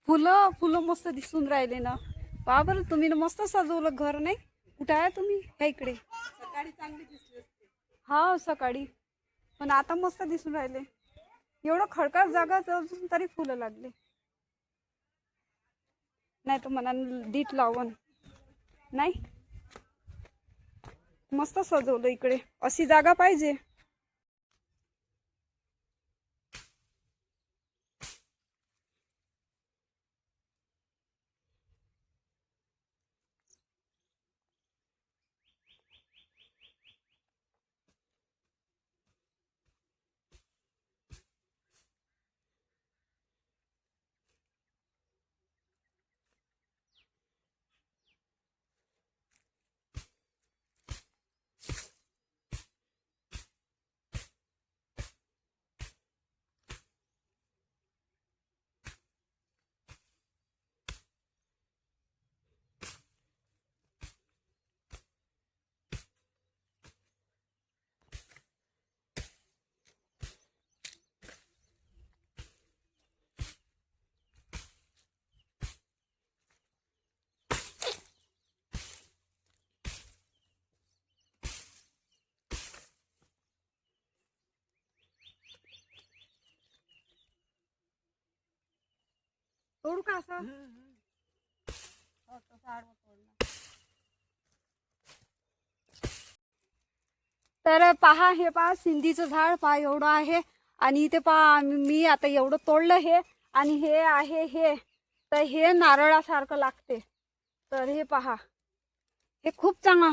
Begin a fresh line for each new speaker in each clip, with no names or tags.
फुलं फुलं मस्त दिसून राहिले ना. पहा बरं, तुम्ही ना मस्त सजवलं घर. नाही कुठे आहे तुम्ही? ह्या इकडे.
सकाळी चांगली दिसली असते.
हा सकाळी, पण आता मस्त दिसून राहिले. एवढं खडकाळ जागा अजून तरी फुलं लागले. नाही तर मला दीट लावून नाही. मस्त सजवलं इकडे. अशी जागा पाहिजे. तोडू का असं? तर पहा, हे पहा सिंधीचं झाड पहा एवढं आहे. आणि इथे पहा मी आता एवढं तोडलं हे. आणि हे आहे हे, तर हे नारळासारखं लागते. तर हे पहा, हे खूप चांगलं.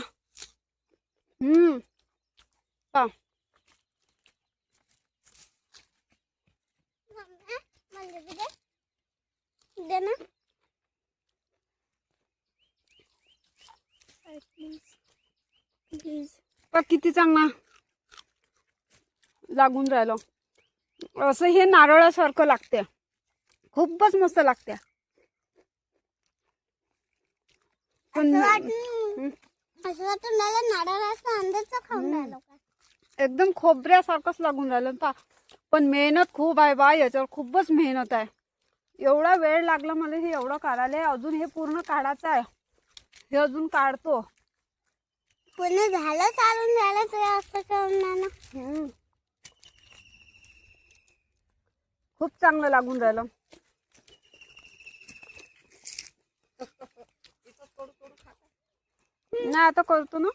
पहा किती चांगला लागून राहिलं. असं हे नारळासारखं लागते. खूपच मस्त लागते. एकदम खोबऱ्यासारखंच लागून राहिलं पा. पण मेहनत खूप आहे बा याच्यावर. खूपच मेहनत आहे. एवढा वेळ लागला मला हे एवढं काढायला. अजून हे पूर्ण काढायचं आहे. हे अजून काढतो.
पूर्ण झालं चालून झालं तर असं करणार.
खूप चांगलं लागून राहिलं. नाही आता करतो ना.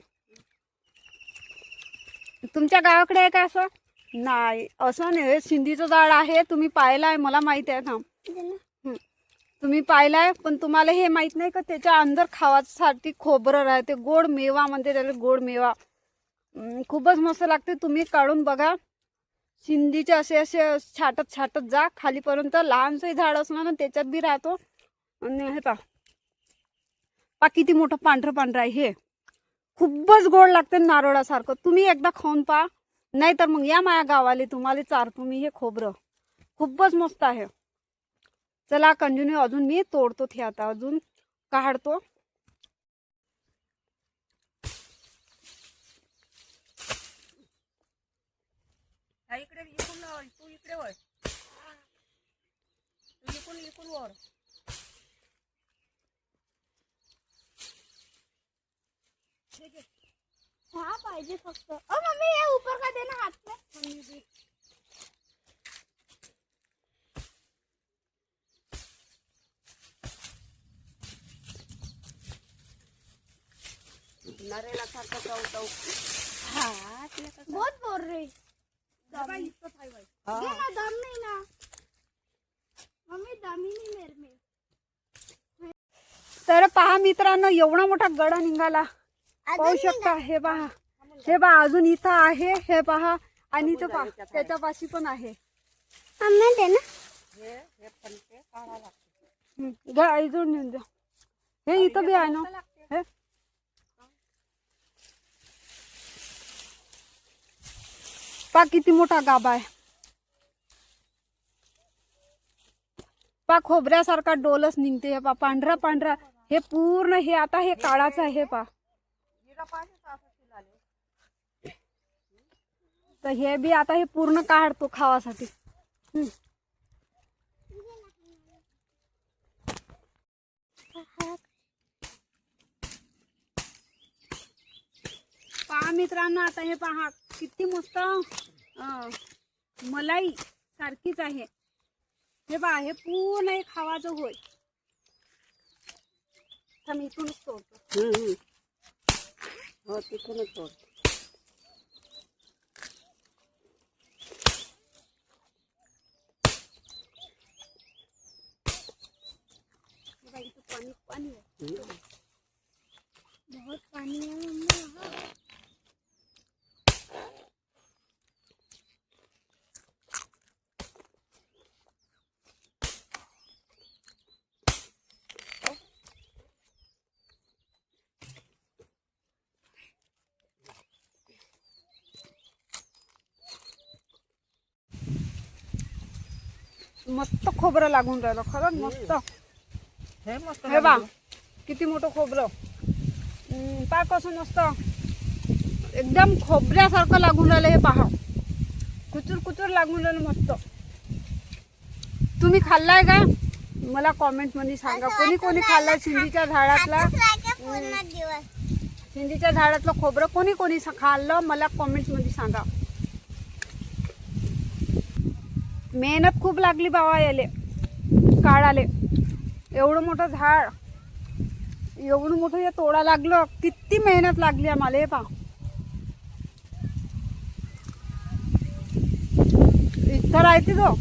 तुमच्या गावाकडे आहे का असं? नाही असं नाही. सिंधीचं झाड आहे. तुम्ही पाहिलं आहे, मला माहित आहे ना. तुम्ही पाहिलाय, पण तुम्हाला हे माहित नाही का त्याच्या अंदर खावासाठी खोबरं राहते. गोड मेवा म्हणते त्याला, गोड मेवा. खूपच मस्त लागते. तुम्ही काढून बघा. सिंधीचे असे असे छाटत छाटत जा खालीपर्यंत. लहानसं झाड असणार ना त्याच्यात बी राहतो. आणि हे पा किती मोठं पांढरं पांढरं आहे हे. खूपच गोड लागते नारळासारखं. तुम्ही एकदा खाऊन पहा. नाही तर मग या माझ्या गावाले, तुम्हाला चारतो मी हे खोबरं. खूपच मस्त आहे. चला कंटिन्यू. अजून मी तोडतो ते आता. अजून काढतो.
इकडे इकडून तू इकडे वळ. तू इकडून वळ.
हा पाहिजे फक्त. ओ मम्मी ये ऊपर का देना हाथ में.
नारेला सारखा चाव चाव.
बहुत बोल रही.
बाबा इतकं काय बाई.
ये ना दम नहीं ना मम्मी, दम ही नहीं मेरे में.
तर पहा मित्रांनो, एवढा मोठा गडा निघाला. पाहू शकता. हे पहा, हे पहा अजून इथं आहे. हे पहा. आणि इथं पहा त्याच्या पाशी पण आहे.
मम्मी दे ना.
हे फणसे काढा लागते.
घ्या इथून नेऊन द्या. हे इथं बी आहे ना. हे पहा किती मोठा गाभा आहे. पा खोबऱ्यासारखा डोलच निघते. हे पा पांढरा पांढरा. हे पूर्ण हे आता हे काळाचं आहे. हे पा. तर हे बी आता हे पूर्ण काढतो खावासाठी. मित्रांनो, आता हे पहा किती मस्त मलाई सारखीच आहे. हे पहा, हे पूर्ण एक खावाचं होय. मी इथूनच तोडतो.
हो तिथूनच तोड.
पाणी पाणी आहे.
बहुत पानी है मम्मी यहाँ.
मस्त खोबरं लागून राहिलं खरंच मस्त.
हे मस्त
हे बा किती मोठं खोबरं. पाय कसं मस्त एकदम खोबऱ्यासारखं लागून राहिलं. हे पहा कुचूर कुचूर लागून राहिलं मस्त. तुम्ही खाल्लाय का मला कॉमेंट मध्ये सांगा. कोणी कोणी खाल्लाय शिंदीच्या झाडातला,
पूर्ण दिवस.
शिंदीच्या झाडातलं खोबरं कोणी कोणी खाल्लं मला कॉमेंट मध्ये सांगा. मेहनत खूप लागली बाबा याले काढाले. एवढं मोठं झाड, एवढं मोठं हे तोडा लागलं. किती मेहनत लागली आम्हाला. हे पहा इथं राहते तो